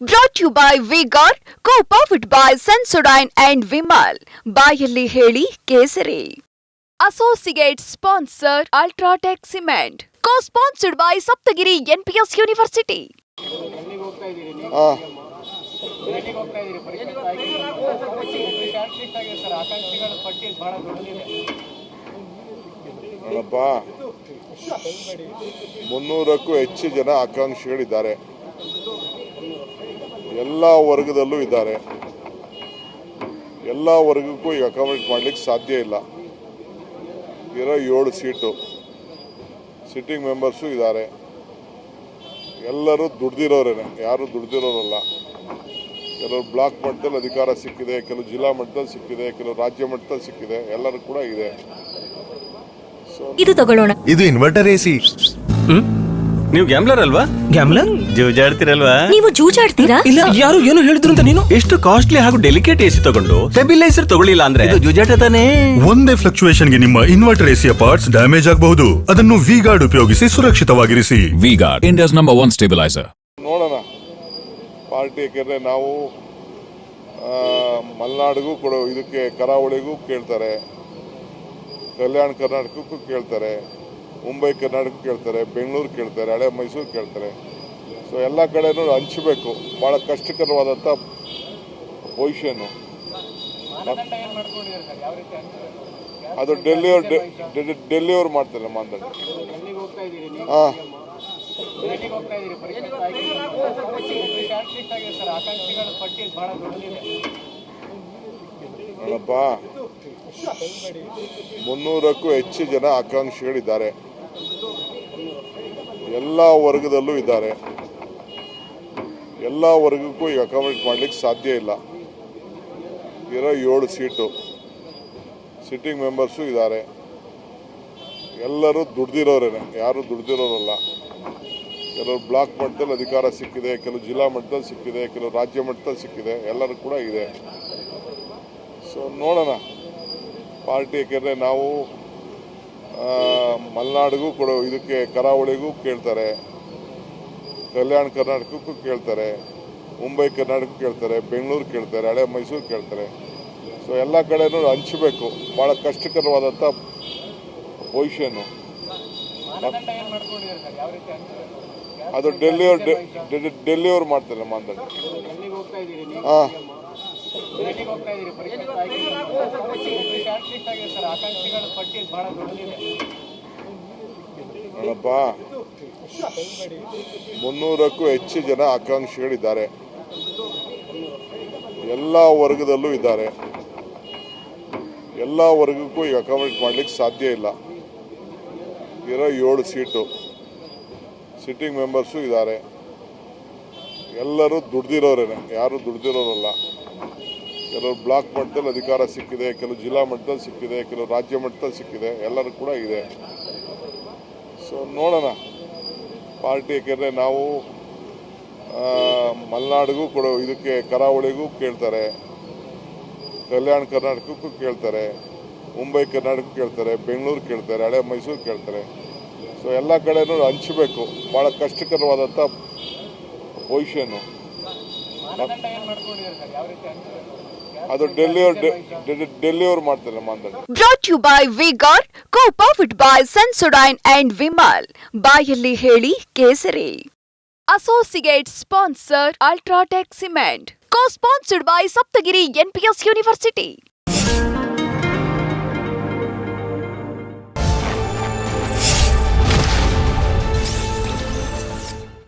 Brought to you by V-Guard, co-powered by Sensodyne and Vimal. ಬಾಯಲ್ಲಿ ಹೇಳಿ ಕೇಸರಿ. Associate sponsor Ultratech Cement. Co-sponsored by Saptagiri NPS University. ನೋಡಪ್ಪ, 300ಕ್ಕೂ ಹೆಚ್ಚು ಜನ ಆಕಾಂಕ್ಷಿಗಳಿದ್ದಾರೆ. ಎಲ್ಲ ವರ್ಗದಲ್ಲೂ ಇದ್ದಾರೆ. ಎಲ್ಲ ವರ್ಗಕ್ಕೂ ಈಗ ಅಕಾಮಿಡೇಟ್ ಮಾಡಲಿಕ್ಕೆ ಸಾಧ್ಯ ಇಲ್ಲ. ಇರೋ 7 ಸೀಟು ಸಿಟ್ಟಿಂಗ್ ಮೆಂಬರ್ಸು ಇದ್ದಾರೆ. ಎಲ್ಲರೂ ದುಡ್ದಿರೋರೇನೆ, ಯಾರು ದುಡ್ದಿರೋರಲ್ಲ. ಕೆಲವು ಬ್ಲಾಕ್ ಮಟ್ಟದಲ್ಲಿ ಅಧಿಕಾರ ಸಿಕ್ಕಿದೆ, ಕೆಲವು ಜಿಲ್ಲಾ ಮಟ್ಟದಲ್ಲಿ ಸಿಕ್ಕಿದೆ, ಕೆಲವು ರಾಜ್ಯ ಮಟ್ಟದಲ್ಲಿ ಸಿಕ್ಕಿದೆ, ಎಲ್ಲರೂ ಕೂಡ ಇದೆ. ಇದು ತಗೊಳ್ಳೋಣ. ಇದು ಇನ್ವರ್ಟರ್ ಎಸಿ. ನೀವು ಗ್ಯಾಮ್ಲರ್ ಅಲ್ವಾ? ಗ್ಯಾಮ್ಲರ್ ಜೂಜಾಡ್ತಿರಲ್ವಾ? ನೀವು ಜೂಜಾಡ್ತೀರಾ? ಇಲ್ಲ, ಯಾರು ಏನು ಹೇಳಿದ್ರು ಅಂತ ನೀನು ಎಷ್ಟು ಕಾಸ್ಟ್ಲಿ ಹಾಗೂ ಡೆಲಿಕೇಟ್ ಎಸಿ ತಗೊಂಡು ಸ್ಟೆಬಿಲೈಸರ್ ತಗೊಳ್ಳಿಲ್ಲ ಅಂದ್ರೆ ಇದು ಜೂಜಾಟ ತಾನೇ. ಒಂದೇ ಫ್ಲಕ್ಚುಯೇಷನ್ ಗೆ ನಿಮ್ಮ ಇನ್ವರ್ಟರ್ ಎಸಿಯ ಪಾರ್ಟ್ಸ್ ಡ್ಯಾಮೇಜ್ ಆಗಬಹುದು. ಅದನ್ನು ವಿ-ಗಾರ್ಡ್ ಉಪಯೋಗಿಸಿ ಸುರಕ್ಷಿತವಾಗಿರಿಸಿ. V Guard, India's number 1 stabiliser. ನೋಡೋಣ ಪಾರ್ಟಿ, ಯಾಕೆಂದ್ರೆ ನಾವು ಮಲೆನಾಡಿಗೂ ಕೂಡ ಇದಕ್ಕೆ ಕರಾವಳಿಗೂ ಕೇಳ್ತಾರೆ, ಕಲ್ಯಾಣ ಕರ್ನಾಟಕಕ್ಕೂ ಕೇಳ್ತಾರೆ, ಮುಂಬೈ ಕರ್ನಾಟಕ ಕೇಳ್ತಾರೆ, ಬೆಂಗಳೂರು ಕೇಳ್ತಾರೆ, ಹಳೆ ಮೈಸೂರು ಕೇಳ್ತಾರೆ. ಸೊ ಎಲ್ಲ ಕಡೆನೂ ಹಂಚಬೇಕು. ಭಾಳ ಕಷ್ಟಕರವಾದಂಥ ಪೊಸಿಷನ್ನು. ಅದು ಡೆಲ್ಲಿಯವ್ರು ಮಾಡ್ತಾರೆ ಮಾನದಂಡ. ಹಾಂ, ನೋಡಪ್ಪ, 300ಕ್ಕೂ ಹೆಚ್ಚು ಜನ ಆಕಾಂಕ್ಷಿಗಳಿದ್ದಾರೆ. ಎಲ್ಲ ವರ್ಗದಲ್ಲೂ ಇದ್ದಾರೆ. ಎಲ್ಲ ವರ್ಗಕ್ಕೂ ಈಗ ಅಕಾಮಿಡೇಟ್ ಮಾಡಲಿಕ್ಕೆ ಸಾಧ್ಯ ಇಲ್ಲ. ಇರೋ 7 ಸೀಟು ಸಿಟ್ಟಿಂಗ್ ಮೆಂಬರ್ಸು ಇದ್ದಾರೆ. ಎಲ್ಲರೂ ದುಡ್ದಿರೋರೇನೆ, ಯಾರು ದುಡ್ದಿರೋರಲ್ಲ. ಕೆಲವು ಬ್ಲಾಕ್ ಮಟ್ಟದಲ್ಲಿ ಅಧಿಕಾರ ಸಿಕ್ಕಿದೆ, ಕೆಲವು ಜಿಲ್ಲಾ ಮಟ್ಟದಲ್ಲಿ ಸಿಕ್ಕಿದೆ, ಕೆಲವು ರಾಜ್ಯ ಮಟ್ಟದಲ್ಲಿ ಸಿಕ್ಕಿದೆ, ಎಲ್ಲರೂ ಕೂಡ ಇದೆ. ಸೊ ನೋಡೋಣ ಪಾರ್ಟಿ, ಯಾಕೆಂದರೆ ನಾವು ಮಲೆನಾಡಿಗೂ ಕೂಡ ಇದಕ್ಕೆ ಕರಾವಳಿಗೂ ಕೇಳ್ತಾರೆ, ಕಲ್ಯಾಣ ಕರ್ನಾಟಕಕ್ಕೂ ಕೇಳ್ತಾರೆ, ಮುಂಬೈ ಕರ್ನಾಟಕ ಕೇಳ್ತಾರೆ, ಬೆಂಗಳೂರು ಕೇಳ್ತಾರೆ, ಹಳೆ ಮೈಸೂರು ಕೇಳ್ತಾರೆ. ಸೊ ಎಲ್ಲ ಕಡೆನೂ ಹಂಚಬೇಕು. ಭಾಳ ಕಷ್ಟಕರವಾದಂಥ ಪೊಸಿಷನ್ನು. ಅದು ಡೆಲ್ಲಿಯವ್ರು ಮಾಡ್ತಾರೆ ಮಾನದಂಡ. ಹಾಂ, ನೋಡಪ್ಪ, 300ಕ್ಕೂ ಹೆಚ್ಚು ಜನ ಆಕಾಂಕ್ಷಿಗಳಿದ್ದಾರೆ. ಎಲ್ಲ ವರ್ಗದಲ್ಲೂ ಇದ್ದಾರೆ. ಎಲ್ಲ ವರ್ಗಕ್ಕೂ ಈಗ ಅಕಾಮಿಡೇಟ್ ಮಾಡಲಿಕ್ಕೆ ಸಾಧ್ಯ ಇಲ್ಲ. ಇರೋ 7 ಸೀಟು ಸಿಟ್ಟಿಂಗ್ ಮೆಂಬರ್ಸು ಇದ್ದಾರೆ. ಎಲ್ಲರೂ ದುಡ್ದಿರೋರೇನೆ, ಯಾರು ದುಡ್ದಿರೋರಲ್ಲ. ಕೆಲವು ಬ್ಲಾಕ್ ಮಟ್ಟದಲ್ಲಿ ಅಧಿಕಾರ ಸಿಕ್ಕಿದೆ, ಕೆಲವು ಜಿಲ್ಲಾ ಮಟ್ಟದಲ್ಲಿ ಸಿಕ್ಕಿದೆ, ಕೆಲವು ರಾಜ್ಯ ಮಟ್ಟದಲ್ಲಿ ಸಿಕ್ಕಿದೆ, ಎಲ್ಲರೂ ಕೂಡ ಇದೆ. ಸೊ ನೋಡೋಣ ಪಾರ್ಟಿ, ಯಾಕೆಂದರೆ ನಾವು ಮಲೆನಾಡಿಗೂ ಕೂಡ ಇದಕ್ಕೆ ಕರಾವಳಿಗೂ ಕೇಳ್ತಾರೆ, ಕಲ್ಯಾಣ ಕರ್ನಾಟಕಕ್ಕೂ ಕೇಳ್ತಾರೆ, ಮುಂಬೈ ಕರ್ನಾಟಕ ಕೇಳ್ತಾರೆ, ಬೆಂಗಳೂರು ಕೇಳ್ತಾರೆ, ಹಳೆ ಮೈಸೂರು ಕೇಳ್ತಾರೆ. ಸೊ ಎಲ್ಲ ಕಡೆನೂ ಹಂಚಬೇಕು. ಭಾಳ ಕಷ್ಟಕರವಾದಂಥ ಪೊಸಿಷನ್ನು. ಅದು ಡೆಲ್ಲಿಯವ್ರು ಮಾಡ್ತಾರೆ ಮಾನದಂಡ. Brought to you by V-Guard, co-powered by Sensodyne and Vimal. ಬಾಯಲ್ಲಿ ಹೇಳಿ ಕೇಸರಿ. Associate sponsor Ultratech Cement. Co-sponsored by Saptagiri NPS University.